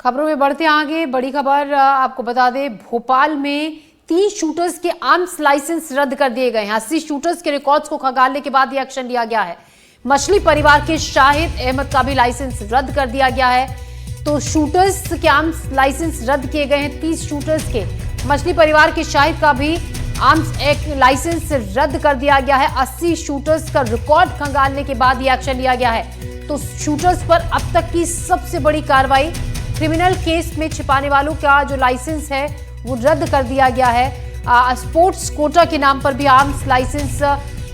खबरों में बढ़ते आगे, बड़ी खबर आपको बता दें, भोपाल में 30 शूटर्स के आर्म्स लाइसेंस रद्द कर दिए गए हैं। 80 शूटर्स के रिकॉर्ड्स को खंगालने के बाद यह एक्शन लिया गया है। मछली परिवार के शाहिद अहमद का भी लाइसेंस रद्द कर दिया गया है। तो शूटर्स के आर्म्स लाइसेंस रद्द किए गए हैं 30 शूटर्स के। मछली परिवार के शाहिद का भी आर्म्स लाइसेंस रद्द कर दिया गया है। 80 शूटर्स का रिकॉर्ड खंगालने के बाद यह एक्शन लिया गया है। तो शूटर्स पर अब तक की सबसे बड़ी कार्रवाई, क्रिमिनल केस में छिपाने वालों का जो लाइसेंस है वो रद्द कर दिया गया है। स्पोर्ट्स कोटा के नाम पर भी आर्म्स लाइसेंस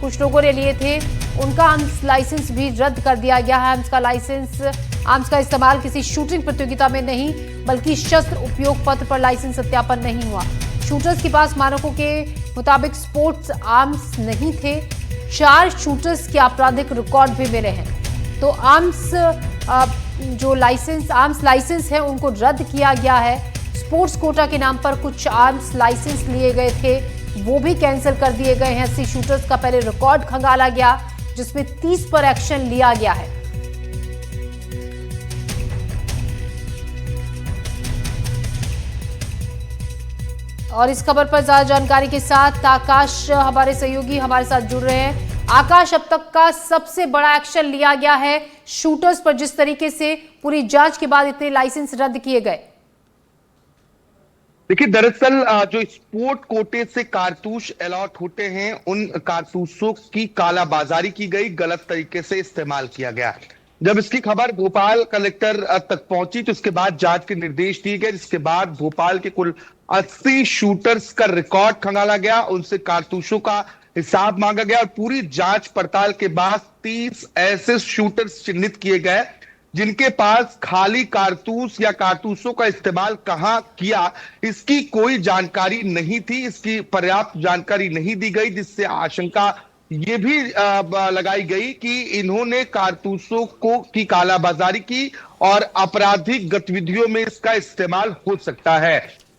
कुछ लोगों ने लिए थे, उनका आर्म्स लाइसेंस भी रद्द कर दिया गया है। आर्म्स का इस्तेमाल किसी शूटिंग प्रतियोगिता में नहीं, बल्कि शस्त्र उपयोग पत्र पर लाइसेंस सत्यापन नहीं हुआ। शूटर्स के पास मानकों के मुताबिक स्पोर्ट्स आर्म्स नहीं थे। 4 शूटर्स के आपराधिक रिकॉर्ड भी मिले हैं। तो आर्म्स लाइसेंस है उनको रद्द किया गया है। स्पोर्ट्स कोटा के नाम पर कुछ आर्म्स लाइसेंस लिए गए थे, वो भी कैंसिल कर दिए गए हैं। 80 शूटर्स का पहले रिकॉर्ड खंगाला गया, जिसमें 30 पर एक्शन लिया गया है। और इस खबर पर ज्यादा जानकारी के साथ आकाश हमारे सहयोगी हमारे साथ जुड़ रहे हैं। आकाश, अब तक का सबसे बड़ा एक्शन लिया गया है शूटर्स पर, जिस तरीके से पूरी जांच के बाद इतने लाइसेंस रद्द किए गए। देखिए, दरअसल जो स्पोर्ट कोटे से कारतूस अलॉट होते हैं, उन कारतूसों की कालाबाजारी की गई, गलत तरीके से इस्तेमाल किया गया। जब इसकी खबर भोपाल कलेक्टर तक पहुंची तो इसके बाद जांच के निर्देश दिए गए, जिसके बाद भोपाल के कुल 80 शूटर्स का रिकॉर्ड खंगाला गया, उनसे कारतूसों का हिसाब मांगा गया और पूरी जांच पड़ताल के बाद 30 ऐसे शूटर्स चिन्हित किए गए जिनके पास खाली कारतूस या कारतूसों का इस्तेमाल कहां किया इसकी कोई जानकारी नहीं थी, इसकी पर्याप्त जानकारी नहीं दी गई, जिससे आशंका ये भी लगाई गई कि इन्होंने कारतूसों की कालाबाजारी की और आपराधिक गतिविधियों में इसका इस्तेमाल हो सकता है।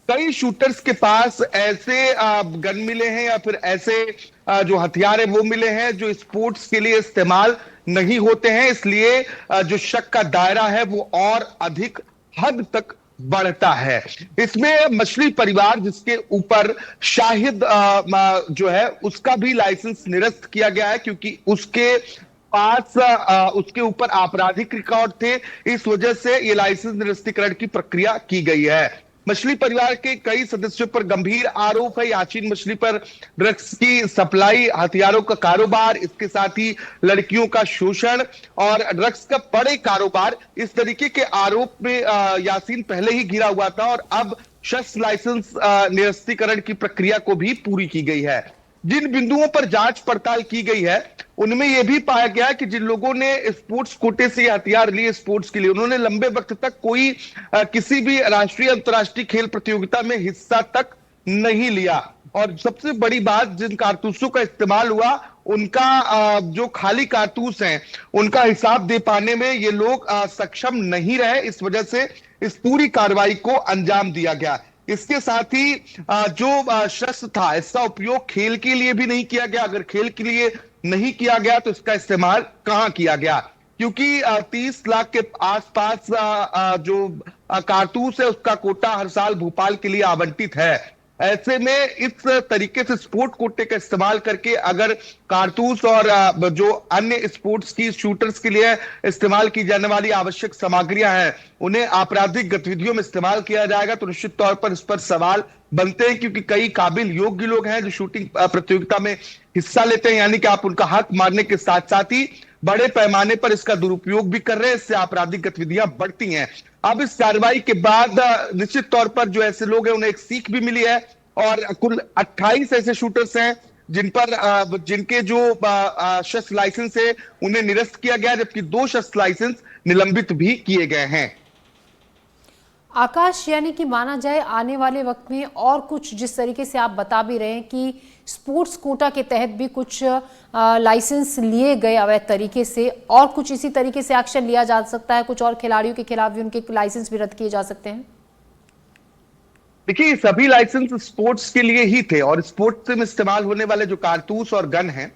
कई शूटर्स के पास ऐसे गन मिले हैं या फिर ऐसे जो हथियार है वो मिले हैं जो स्पोर्ट्स के लिए इस्तेमाल नहीं होते हैं, इसलिए जो शक का दायरा है वो और अधिक हद तक बढ़ता है। इसमें मछली परिवार जिसके ऊपर शाहिद जो है उसका भी लाइसेंस निरस्त किया गया है, क्योंकि उसके पास उसके ऊपर आपराधिक रिकॉर्ड थे, इस वजह से ये लाइसेंस निरस्तीकरण की प्रक्रिया की गई है। मछली परिवार के कई सदस्यों पर गंभीर आरोप है। याचीन मछली पर ड्रग्स की सप्लाई, हथियारों का कारोबार, इसके साथ ही लड़कियों का शोषण और ड्रग्स का बड़े कारोबार, इस तरीके के आरोप में यासीन पहले ही घिरा हुआ था और अब शस्त्र लाइसेंस निरस्तीकरण की प्रक्रिया को भी पूरी की गई है। जिन बिंदुओं पर जांच पड़ताल की गई है उनमें यह भी पाया गया कि जिन लोगों ने स्पोर्ट्स कोटे से हथियार लिए स्पोर्ट्स के लिए, उन्होंने लंबे वक्त तक कोई किसी भी राष्ट्रीय अंतर्राष्ट्रीय खेल प्रतियोगिता में हिस्सा तक नहीं लिया। और सबसे बड़ी बात, जिन कारतूसों का इस्तेमाल हुआ उनका जो खाली कारतूस हैं उनका हिसाब दे पाने में ये लोग सक्षम नहीं रहे, इस वजह से इस पूरी कार्रवाई को अंजाम दिया गया। इसके साथ ही जो शस्त्र था इसका उपयोग खेल के लिए भी नहीं किया गया। अगर खेल के लिए नहीं किया गया तो इसका इस्तेमाल कहां किया गया, क्योंकि 30 लाख के आसपास जो कारतूस है उसका कोटा हर साल भोपाल के लिए आवंटित है। ऐसे में इस तरीके से स्पोर्ट कोटे का इस्तेमाल करके अगर कारतूस और जो अन्य स्पोर्ट्स की शूटर्स के लिए इस्तेमाल की जाने वाली आवश्यक सामग्रियां हैं उन्हें आपराधिक गतिविधियों में इस्तेमाल किया जाएगा तो निश्चित तौर पर इस पर सवाल बनते हैं, क्योंकि कई काबिल योग्य लोग हैं जो शूटिंग प्रतियोगिता में हिस्सा लेते हैं, यानी कि आप उनका हक मारने के साथ साथ ही बड़े पैमाने पर इसका दुरुपयोग भी कर रहे हैं, इससे आपराधिक गतिविधियां बढ़ती हैं। अब इस कार्रवाई के बाद निश्चित तौर पर जो ऐसे लोग हैं उन्हें एक सीख भी मिली है और कुल 28 ऐसे शूटर्स हैं जिनके जो शस्त्र लाइसेंस है उन्हें निरस्त किया गया, जबकि 2 शस्त्र लाइसेंस निलंबित भी किए गए हैं। आकाश, यानी कि माना जाए आने वाले वक्त में और कुछ, जिस तरीके से आप बता भी रहे हैं कि स्पोर्ट्स कोटा के तहत भी कुछ लाइसेंस लिए गए अवैध तरीके से, और कुछ इसी तरीके से एक्शन लिया जा सकता है, कुछ और खिलाड़ियों के खिलाफ भी उनके लाइसेंस भी रद्द किए जा सकते हैं। देखिए, सभी लाइसेंस स्पोर्ट्स के लिए ही थे और स्पोर्ट्स में इस्तेमाल होने वाले जो कारतूस और गन हैं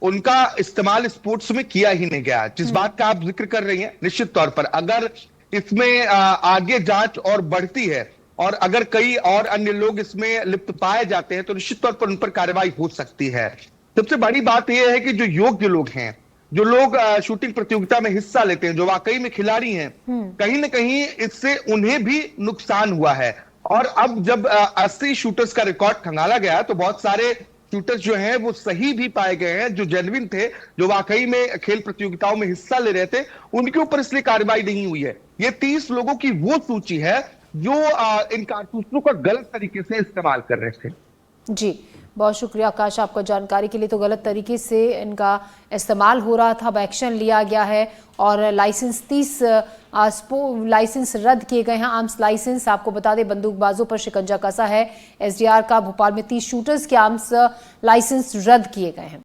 उनका इस्तेमाल स्पोर्ट्स में किया ही नहीं गया। जिस बात का आप जिक्र कर रही हैं, निश्चित तौर पर अगर इसमें आगे जांच और बढ़ती है और अगर कई और अन्य लोग इसमें लिप्त पाए जाते हैं तो निश्चित तौर पर उन पर कार्रवाई हो सकती है। सबसे बड़ी बात यह है कि जो योग्य लोग हैं, जो लोग शूटिंग प्रतियोगिता में हिस्सा लेते हैं, जो वाकई में खिलाड़ी हैं, कहीं ना कहीं इससे उन्हें भी नुकसान हुआ है। और अब जब 80 शूटर्स का रिकॉर्ड खंगाला गया तो बहुत सारे शूटर्स जो हैं वो सही भी पाए गए हैं, जो जेन्युइन थे, जो वाकई में खेल प्रतियोगिताओं में हिस्सा ले रहे थे, उनके ऊपर इसलिए कार्रवाई नहीं हुई है। ये 30 लोगों की वो सूची है जो इन कारतूसों का गलत तरीके से इस्तेमाल कर रहे थे। जी, बहुत शुक्रिया आकाश आपका जानकारी के लिए। तो गलत तरीके से इनका इस्तेमाल हो रहा था, अब एक्शन लिया गया है और लाइसेंस 30 लाइसेंस रद्द किए गए हैं। आर्म्स लाइसेंस, आपको बता दें, बंदूकबाजों पर शिकंजा कसा है। एसडीआर का भोपाल में 30 शूटर्स के आर्म्स लाइसेंस रद्द किए गए हैं।